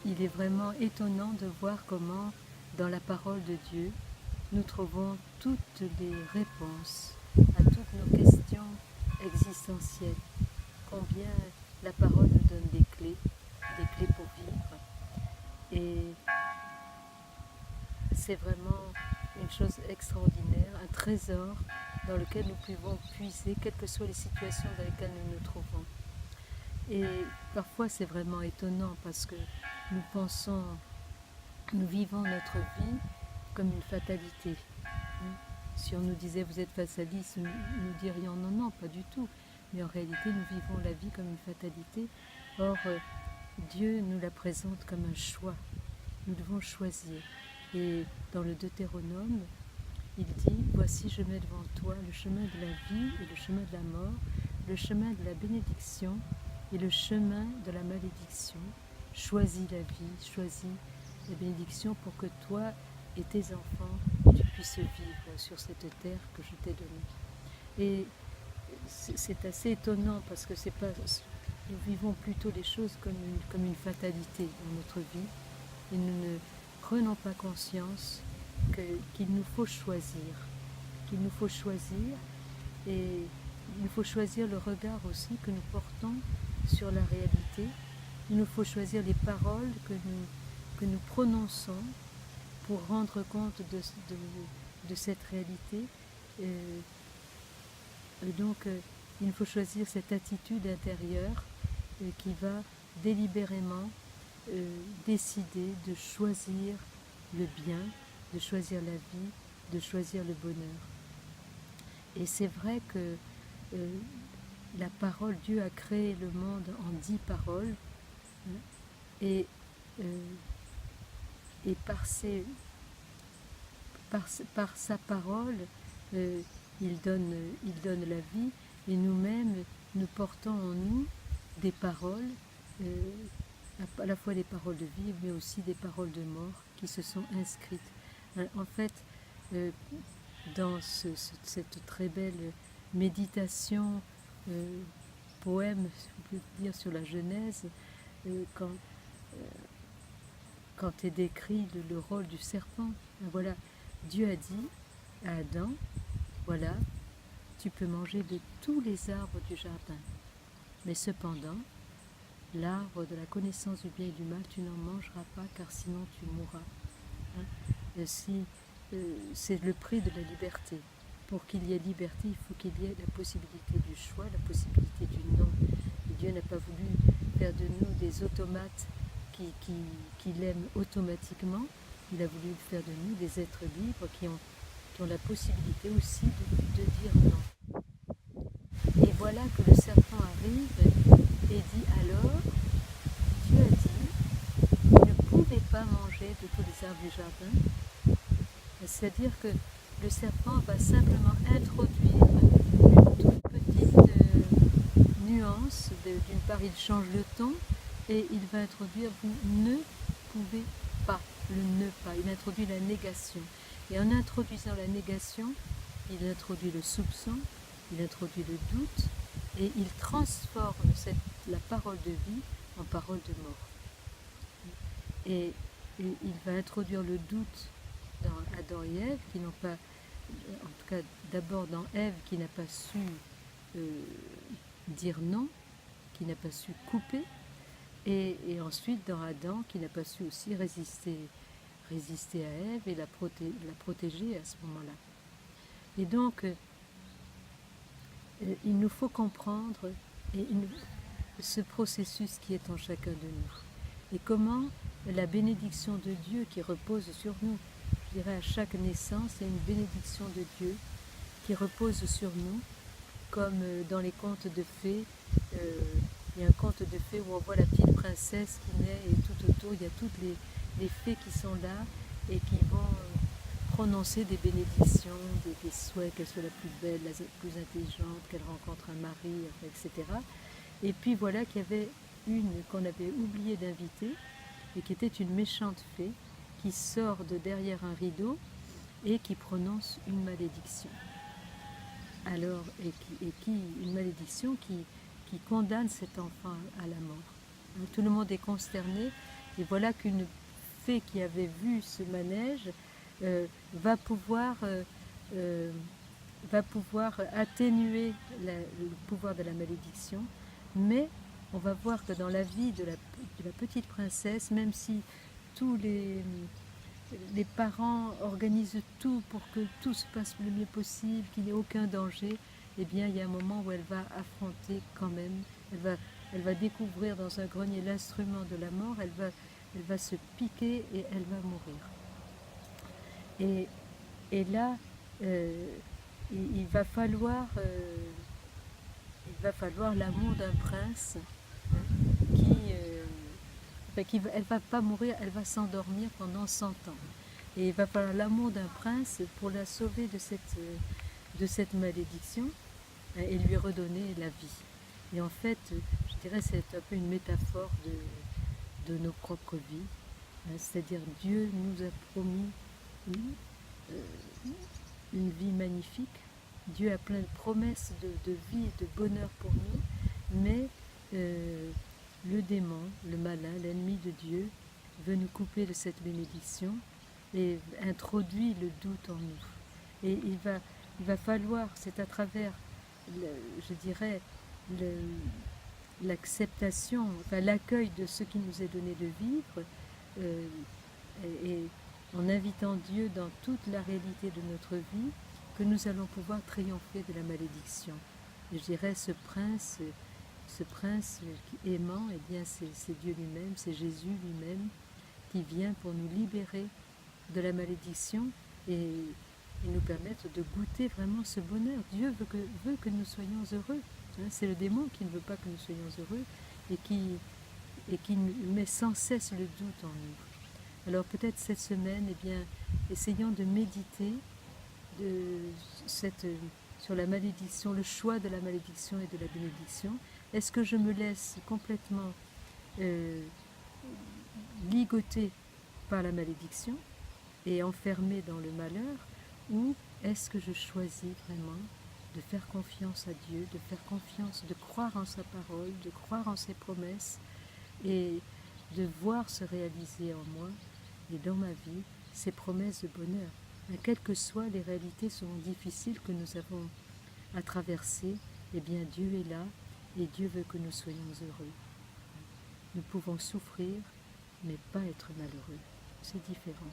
Il est vraiment étonnant de voir comment, dans la parole de Dieu, nous trouvons toutes les réponses à toutes nos questions existentielles. Combien la parole nous donne des clés pour vivre. Et c'est vraiment une chose extraordinaire, un trésor dans lequel nous pouvons puiser, quelles que soient les situations dans lesquelles nous nous trouvons. Et parfois c'est vraiment étonnant parce que nous vivons notre vie comme une fatalité. Si on nous disait vous êtes fataliste, nous dirions non, non, pas du tout. Mais en réalité, nous vivons la vie comme une fatalité. Or, Dieu nous la présente comme un choix. Nous devons choisir. Et dans le Deutéronome, il dit, voici je mets devant toi le chemin de la vie et le chemin de la mort, le chemin de la bénédiction et le chemin de la malédiction. Choisis la vie, choisis la bénédiction pour que toi et tes enfants, tu puisses vivre sur cette terre que je t'ai donnée. Et c'est assez étonnant parce que c'est pas, nous vivons plutôt les choses comme une fatalité dans notre vie et nous ne prenons pas conscience qu'il nous faut choisir, et il nous faut choisir le regard aussi que nous portons sur la réalité. Il nous faut choisir les paroles que nous prononçons pour rendre compte de cette réalité. Donc, il nous faut choisir cette attitude intérieure qui va délibérément décider de choisir le bien, de choisir la vie, de choisir le bonheur. Et c'est vrai que la parole, Dieu a créé le monde en 10 paroles, et par sa parole, il donne la vie, et nous-mêmes, nous portons en nous des paroles, à la fois des paroles de vie, mais aussi des paroles de mort qui se sont inscrites. En fait, dans cette très belle méditation, poème, si on peut dire, sur la Genèse, quand est décrit le rôle du serpent, voilà, Dieu a dit à Adam, voilà, tu peux manger de tous les arbres du jardin, mais cependant, l'arbre de la connaissance du bien et du mal, tu n'en mangeras pas, car sinon tu mourras. C'est le prix de la liberté. Pour qu'il y ait liberté, il faut qu'il y ait la possibilité du choix, la possibilité du non. Et Dieu n'a pas voulu faire de nous des automates qui l'aiment automatiquement. Il a voulu faire de nous des êtres libres qui ont la possibilité aussi de dire non. Et voilà que le serpent arrive et dit alors, Dieu a dit, vous ne pouvez pas manger de tous les arbres du jardin. C'est-à-dire que le serpent va simplement introduire une toute petite nuance. D'une part, il change le ton et il va introduire vous ne pouvez pas, le ne pas. Il introduit la négation. Et en introduisant la négation, il introduit le soupçon, il introduit le doute et il transforme la parole de vie en parole de mort. Et il va introduire le doute dans Adam et Ève qui n'ont pas, en tout cas d'abord dans Ève qui n'a pas su dire non, qui n'a pas su couper, et ensuite dans Adam qui n'a pas su aussi résister à Ève et la protéger à ce moment-là. Et donc il nous faut comprendre ce processus qui est en chacun de nous et comment la bénédiction de Dieu qui repose sur nous, je dirais à chaque naissance, il y a une bénédiction de Dieu qui repose sur nous, comme dans les contes de fées. Il y a un conte de fées où on voit la petite princesse qui naît et tout autour, il y a toutes les fées qui sont là et qui vont prononcer des bénédictions, des souhaits qu'elle soit la plus belle, la plus intelligente, qu'elle rencontre un mari, etc. Et puis voilà qu'il y avait une qu'on avait oublié d'inviter et qui était une méchante fée qui sort de derrière un rideau et qui prononce une malédiction. Alors, une malédiction qui condamne cet enfant à la mort. Tout le monde est consterné et voilà qu'une fée qui avait vu ce manège va pouvoir atténuer le pouvoir de la malédiction, mais on va voir que dans la vie de la petite princesse, même si tous les parents organisent tout pour que tout se passe le mieux possible, qu'il n'y ait aucun danger, eh bien il y a un moment où elle va affronter quand même, elle va découvrir dans un grenier l'instrument de la mort, elle va se piquer et elle va mourir. Et là, il va falloir l'amour d'un prince elle va pas mourir, elle va s'endormir pendant 100 ans. Et il va falloir l'amour d'un prince pour la sauver de cette malédiction et lui redonner la vie. Et en fait, je dirais c'est un peu une métaphore de nos propres vies. C'est-à-dire Dieu nous a promis une vie magnifique. Dieu a plein de promesses de vie et de bonheur pour nous, mais le démon, le malin, l'ennemi de Dieu, veut nous couper de cette bénédiction et introduit le doute en nous. Et il va falloir, c'est à travers, je dirais, l'acceptation, enfin l'accueil de ce qui nous est donné de vivre, et en invitant Dieu dans toute la réalité de notre vie, que nous allons pouvoir triompher de la malédiction. Et je dirais, ce prince aimant, eh bien c'est Dieu lui-même, c'est Jésus lui-même qui vient pour nous libérer de la malédiction et nous permettre de goûter vraiment ce bonheur. Dieu veut que nous soyons heureux. C'est le démon qui ne veut pas que nous soyons heureux et qui met sans cesse le doute en nous. Alors peut-être cette semaine, eh bien, essayons de méditer sur la malédiction, le choix de la malédiction et de la bénédiction. Est-ce que je me laisse complètement ligoter par la malédiction et enfermer dans le malheur, ou est-ce que je choisis vraiment de faire confiance à Dieu, de faire confiance, de croire en sa parole, de croire en ses promesses et de voir se réaliser en moi et dans ma vie ces promesses de bonheur. Quelles que soient les réalités souvent difficiles que nous avons à traverser, eh bien Dieu est là et Dieu veut que nous soyons heureux. Nous pouvons souffrir, mais pas être malheureux. C'est différent.